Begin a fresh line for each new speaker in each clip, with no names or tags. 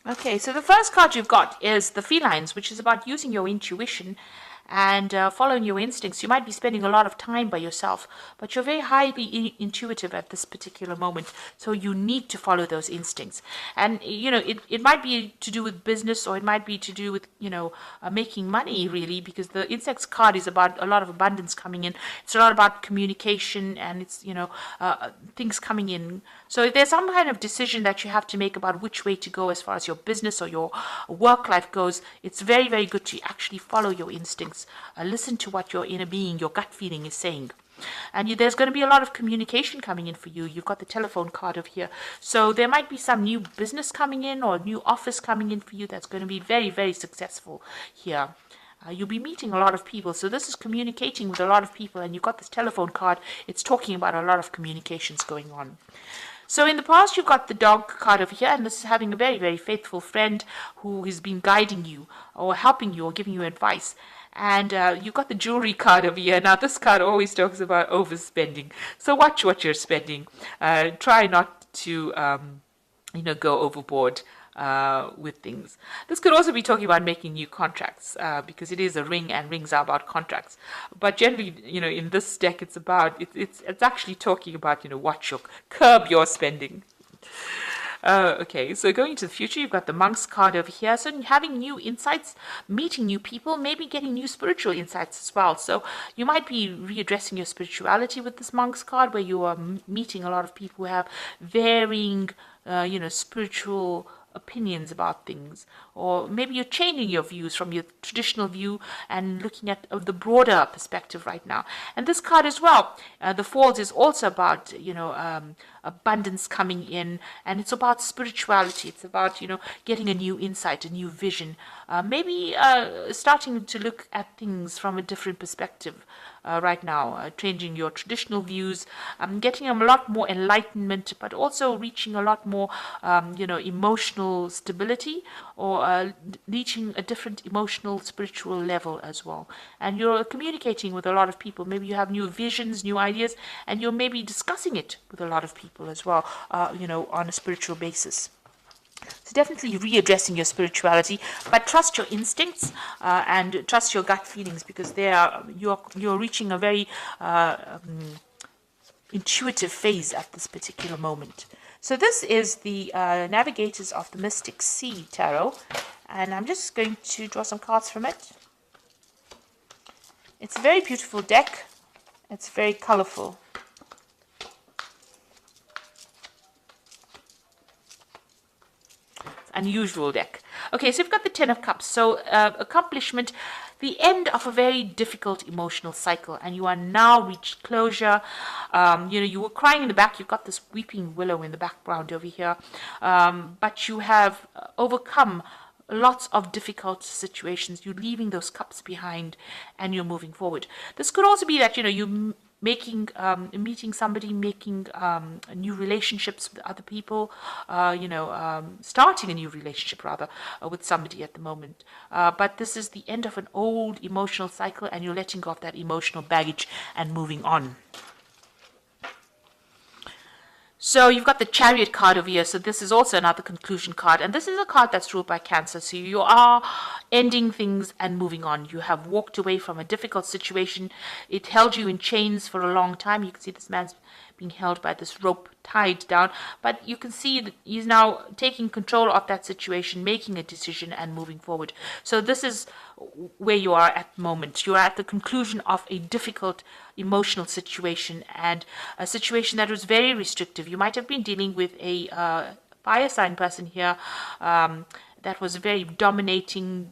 Okay, so the first card you've got is the felines, which is about using your intuition and following your instincts. You might be spending a lot of time by yourself, but you're very highly intuitive at this particular moment. So you need to follow those instincts. And, it might be to do with business, or it might be to do with, making money, really, because the insects card is about a lot of abundance coming in. It's a lot about communication, and it's, things coming in. So there's some kind of decision that you have to make about which way to go as far as your business or your work life goes. It's very, very good to actually follow your instincts. Listen to what your inner being, your gut feeling is saying. And there's going to be a lot of communication coming in for you. You've got the telephone card over here. So there might be some new business coming in or new office coming in for you that's going to be very, very successful here. You'll be meeting a lot of people. So this is communicating with a lot of people. And you've got this telephone card. It's talking about a lot of communications going on. So in the past, you've got the dog card over here, and this is having a very, very faithful friend who has been guiding you or helping you or giving you advice. And you've got the jewelry card over here. Now, this card always talks about overspending. So watch what you're spending. Try not to, go overboard with things. This could also be talking about making new contracts because it is a ring, and rings are about contracts. But generally, in this deck, it's about it's actually talking about curb your spending. Okay, so going into the future, you've got the Monk's card over here. So having new insights, meeting new people, maybe getting new spiritual insights as well. So you might be readdressing your spirituality with this Monk's card, where you are meeting a lot of people who have varying, spiritual opinions about things, or maybe you're changing your views from your traditional view and looking at the broader perspective right now. And this card as well, the Falls, is also about abundance coming in, and it's about spirituality. It's about getting a new insight, a new vision, maybe starting to look at things from a different perspective. Right now, changing your traditional views, getting a lot more enlightenment, but also reaching a lot more, emotional stability, or reaching a different emotional, spiritual level as well. And you're communicating with a lot of people. Maybe you have new visions, new ideas, and you're maybe discussing it with a lot of people as well, on a spiritual basis. So definitely readdressing your spirituality, but trust your instincts and trust your gut feelings, because you're reaching a very intuitive phase at this particular moment. So this is the Navigators of the Mystic Sea Tarot, and I'm just going to draw some cards from it. It's a very beautiful deck. It's very colorful. Unusual deck. Okay, so we've got the Ten of Cups. So accomplishment, the end of a very difficult emotional cycle, and you are now reached closure. You were crying in the back. You've got this weeping willow in the background over here, but you have overcome lots of difficult situations. You're leaving those cups behind, and you're moving forward. This could also be that you meeting somebody, making new relationships with other people, starting a new relationship rather with somebody at the moment. But this is the end of an old emotional cycle, and you're letting go of that emotional baggage and moving on. So you've got the Chariot card over here. So this is also another conclusion card. And this is a card that's ruled by Cancer. So you are ending things and moving on. You have walked away from a difficult situation. It held you in chains for a long time. You can see this man's being held by this rope tied down. But you can see that he's now taking control of that situation, making a decision and moving forward. So this is where you are at the moment. You are at the conclusion of a difficult emotional situation, and a situation that was very restrictive. You might have been dealing with a fire sign person here that was very domineering,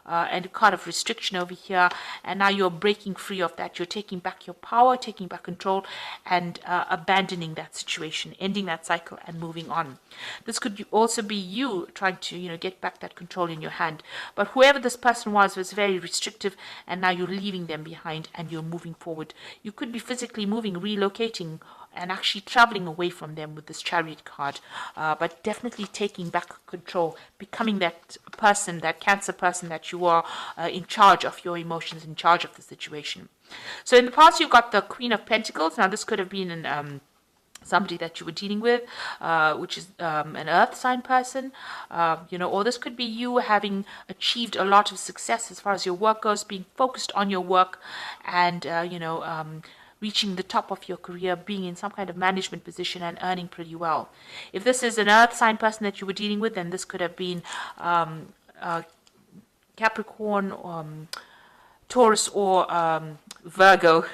and a kind of restriction over here. And now you're breaking free of that. You're taking back your power, taking back control, and abandoning that situation, ending that cycle and moving on. This could also be you trying to, get back that control in your hand. But whoever this person was very restrictive, and now you're leaving them behind and you're moving forward. You could be physically moving, relocating, and actually traveling away from them with this Chariot card, but definitely taking back control, becoming that person, that Cancer person that you are, in charge of your emotions, in charge of the situation. So in the past, you've got the Queen of Pentacles. Now this could have been somebody that you were dealing with, which is an earth sign person, or this could be you having achieved a lot of success as far as your work goes, being focused on your work and, reaching the top of your career, being in some kind of management position and earning pretty well. If this is an earth sign person that you were dealing with, then this could have been Capricorn, Taurus, or Virgo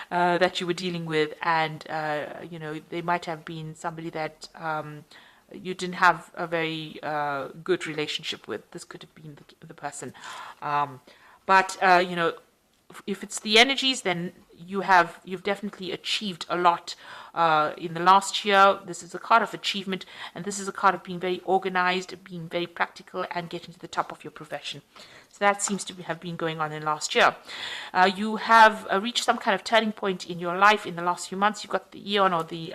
that you were dealing with, and they might have been somebody that you didn't have a very good relationship with. This could have been the person, but if it's the energies, then you've definitely achieved a lot in the last year. This is a card of achievement, and this is a card of being very organized, being very practical, and getting to the top of your profession. So that seems to have been going on in last year. You have reached some kind of turning point in your life in the last few months. You've got the Eon, or the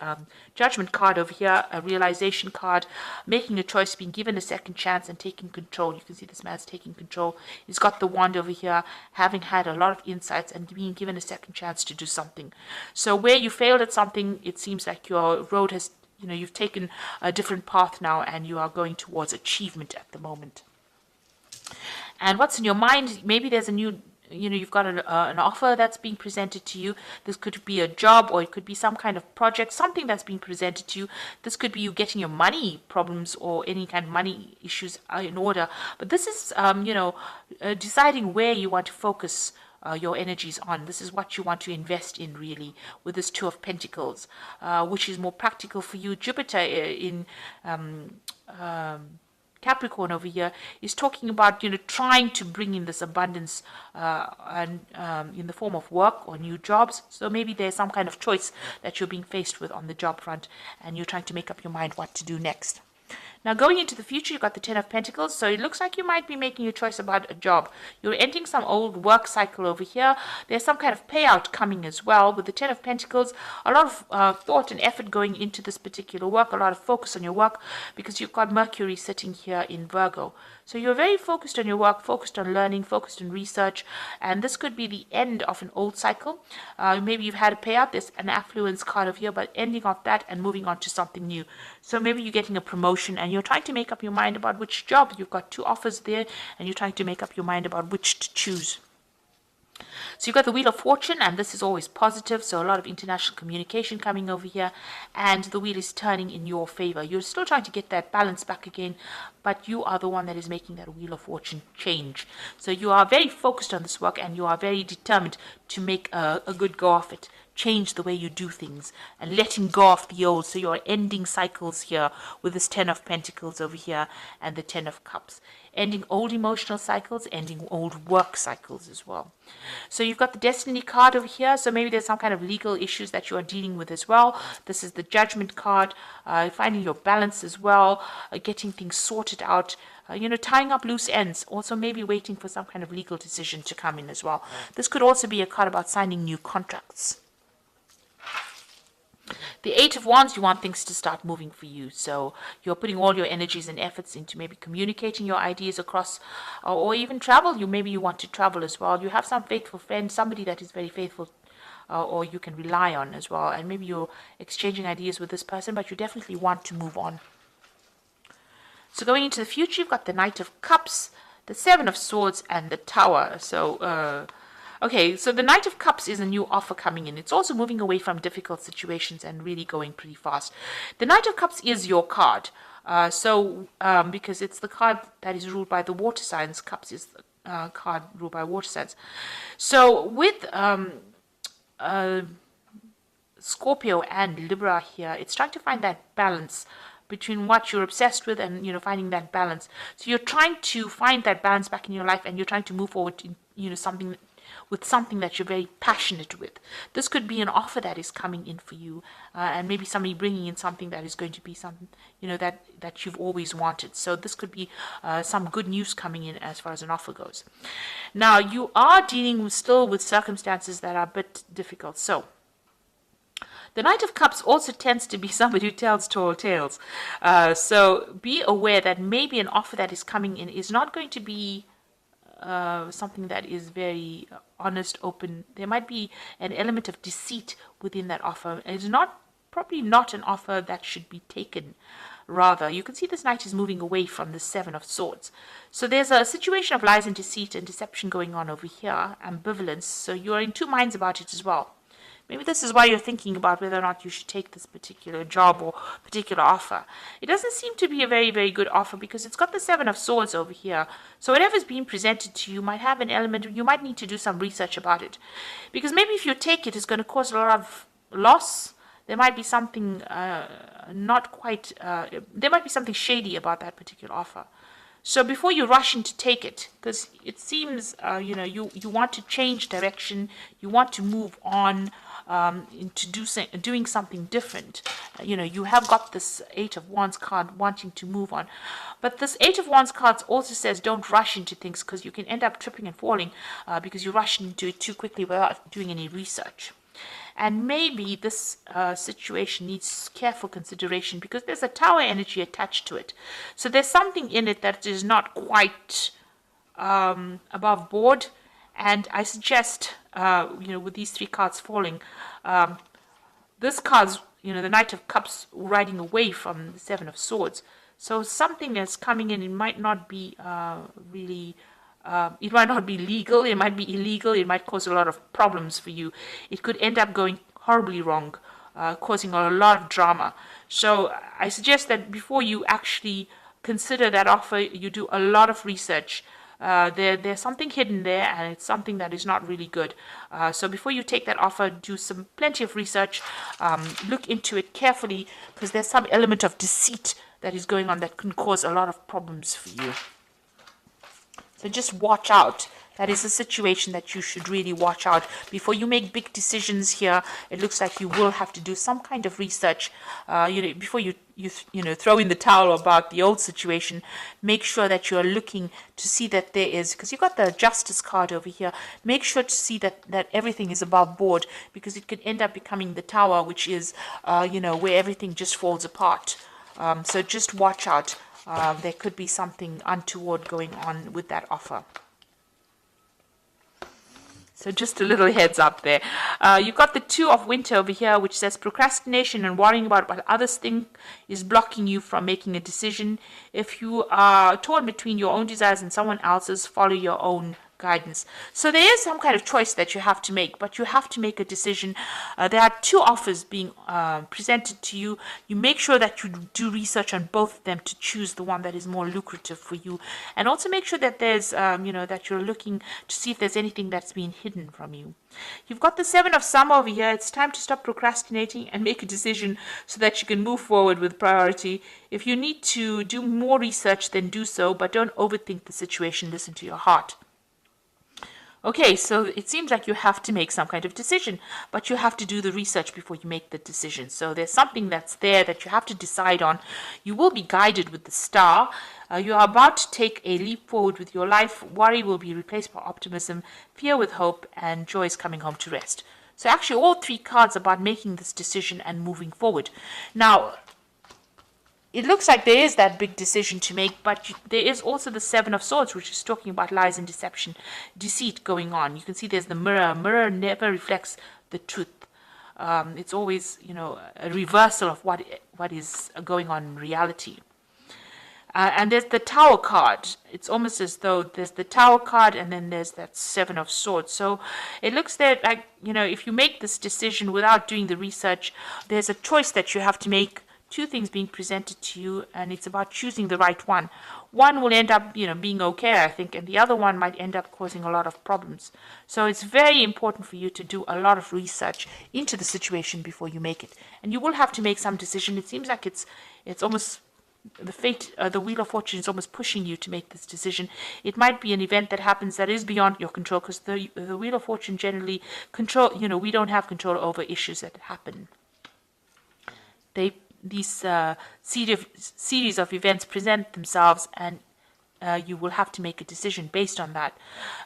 Judgment card over here, a realization card, making a choice, being given a second chance and taking control. You can see this man's taking control. He's got the wand over here, having had a lot of insights and being given a second chance to do something. So where you failed at something, it seems like your road has, you've taken a different path now and you are going towards achievement at the moment. And what's in your mind? Maybe there's a new, you've got an offer that's being presented to you. This could be a job, or it could be some kind of project, something that's being presented to you. This could be you getting your money problems or any kind of money issues in order. But this is, deciding where you want to focus your energies on. This is what you want to invest in, really, with this Two of Pentacles, which is more practical for you. Jupiter in Capricorn over here is talking about trying to bring in this abundance and in the form of work or new jobs. So maybe there's some kind of choice that you're being faced with on the job front, and you're trying to make up your mind what to do next. Now, going into the future, you've got the Ten of Pentacles, so it looks like you might be making a choice about a job. You're ending some old work cycle over here. There's some kind of payout coming as well. With the Ten of Pentacles, a lot of thought and effort going into this particular work, a lot of focus on your work, because you've got Mercury sitting here in Virgo. So you're very focused on your work, focused on learning, focused on research, and this could be the end of an old cycle. Maybe you've had a payout. There's an affluence card over here, but ending off that and moving on to something new. So maybe you're getting a promotion and you're trying to make up your mind about which job. You've got two offers there and you're trying to make up your mind about which to choose. So you've got the Wheel of Fortune, and this is always positive, so a lot of international communication coming over here, and the wheel is turning in your favor. You're still trying to get that balance back again, but you are the one that is making that Wheel of Fortune change. So you are very focused on this work, and you are very determined to make a good go of it. Change the way you do things and letting go of the old. So you're ending cycles here with this Ten of Pentacles over here and the Ten of Cups. Ending old emotional cycles, ending old work cycles as well. So you've got the Destiny card over here. So maybe there's some kind of legal issues that you are dealing with as well. This is the Judgment card, finding your balance as well, getting things sorted out. Tying up loose ends, also maybe waiting for some kind of legal decision to come in as well. This could also be a card about signing new contracts. The Eight of Wands, you want things to start moving for you. So you're putting all your energies and efforts into maybe communicating your ideas across, or even travel. Maybe you want to travel as well. You have some faithful friend, somebody that is very faithful, or you can rely on as well. And maybe you're exchanging ideas with this person, but you definitely want to move on. So going into the future, you've got the Knight of Cups, the Seven of Swords, and the Tower. So okay, so the Knight of Cups is a new offer coming in. It's also moving away from difficult situations and really going pretty fast. The Knight of Cups is your card. Because it's the card that is ruled by the water signs. Cups is the card ruled by water signs. So with Scorpio and Libra here, it's trying to find that balance between what you're obsessed with and finding that balance. So you're trying to find that balance back in your life, and you're trying to move forward in something that you're very passionate with. This could be an offer that is coming in for you, and maybe somebody bringing in something that is going to be something that you've always wanted. So this could be some good news coming in as far as an offer goes. Now you are dealing still with circumstances that are a bit difficult. So the Knight of Cups also tends to be somebody who tells tall tales. So be aware that maybe an offer that is coming in is not going to be something that is very honest, open. There might be an element of deceit within that offer. It's not probably not an offer that should be taken. Rather, you can see this knight is moving away from the Seven of Swords. So there's a situation of lies and deceit and deception going on over here, ambivalence. So you're in two minds about it as well. Maybe this is why you're thinking about whether or not you should take this particular job or particular offer. It doesn't seem to be a very, very good offer because it's got the Seven of Swords over here. So whatever's being presented to you might have an element, you might need to do some research about it. Because maybe if you take it, it's going to cause a lot of loss. There might be something not quite, there might be something shady about that particular offer. So before you rush in to take it, because it seems, you want to change direction, you want to move on into doing something different. You have got this Eight of Wands card wanting to move on. But this Eight of Wands card also says don't rush into things because you can end up tripping and falling because you rush into it too quickly without doing any research. And maybe this situation needs careful consideration because there's a Tower energy attached to it. So there's something in it that is not quite above board. And I suggest, with these three cards falling, this card's, the Knight of Cups riding away from the Seven of Swords. So something that's coming in, it might not be it might not be legal, it might be illegal, it might cause a lot of problems for you. It could end up going horribly wrong, causing a lot of drama. So I suggest that before you actually consider that offer, you do a lot of research. There's something hidden there, and it's something that is not really good. So before you take that offer, do plenty of research, look into it carefully, because there's some element of deceit that is going on that can cause a lot of problems for you. So just watch out. That is a situation that you should really watch out. Before you make big decisions here, it looks like you will have to do some kind of research. Before you throw in the towel about the old situation, make sure that you are looking to see that there is, because you've got the Justice card over here, make sure to see that everything is above board, because it could end up becoming the Tower, which is, where everything just falls apart. So just watch out. There could be something untoward going on with that offer. So just a little heads up there. You've got the Two of Winter over here, which says procrastination and worrying about what others think is blocking you from making a decision. If you are torn between your own desires and someone else's, follow your own guidance. So there is some kind of choice that you have to make, but you have to make a decision. There are two offers being presented to you. You make sure that you do research on both of them to choose the one that is more lucrative for you, and also make sure that there's that you're looking to see if there's anything that's been hidden from you. You've got the Seven of Summer over here. It's time to stop procrastinating and make a decision so that you can move forward with priority. If you need to do more research, then do so, but don't overthink the situation. Listen to your heart. Okay, so it seems like you have to make some kind of decision, but you have to do the research before you make the decision. So there's something that's there that you have to decide on. You will be guided with the Star. You are about to take a leap forward with your life. Worry will be replaced by optimism, fear with hope, and joy is coming home to rest. So actually all three cards are about making this decision and moving forward. Now, it looks like there is that big decision to make, but there is also the Seven of Swords, which is talking about lies and deception, deceit going on. You can see there's the mirror. Mirror never reflects the truth. It's always, a reversal of what is going on in reality. And there's the Tower card. It's almost as though there's the Tower card and then there's that Seven of Swords. So it looks there like, if you make this decision without doing the research, there's a choice that you have to make. Two things being presented to you, and it's about choosing the right one. One will end up, being okay, I think, and the other one might end up causing a lot of problems. So it's very important for you to do a lot of research into the situation before you make it. And you will have to make some decision. It seems like it's almost the Wheel of Fortune is almost pushing you to make this decision. It might be an event that happens that is beyond your control, because the Wheel of Fortune generally we don't have control over issues that happen. These series of events present themselves, and you will have to make a decision based on that.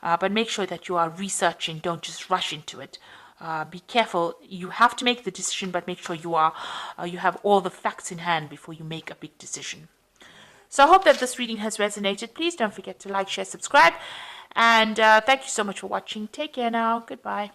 But make sure that you are researching. Don't just rush into it. Be careful. You have to make the decision, but make sure you have all the facts in hand before you make a big decision. So I hope that this reading has resonated. Please don't forget to like, share, subscribe. And thank you so much for watching. Take care now. Goodbye.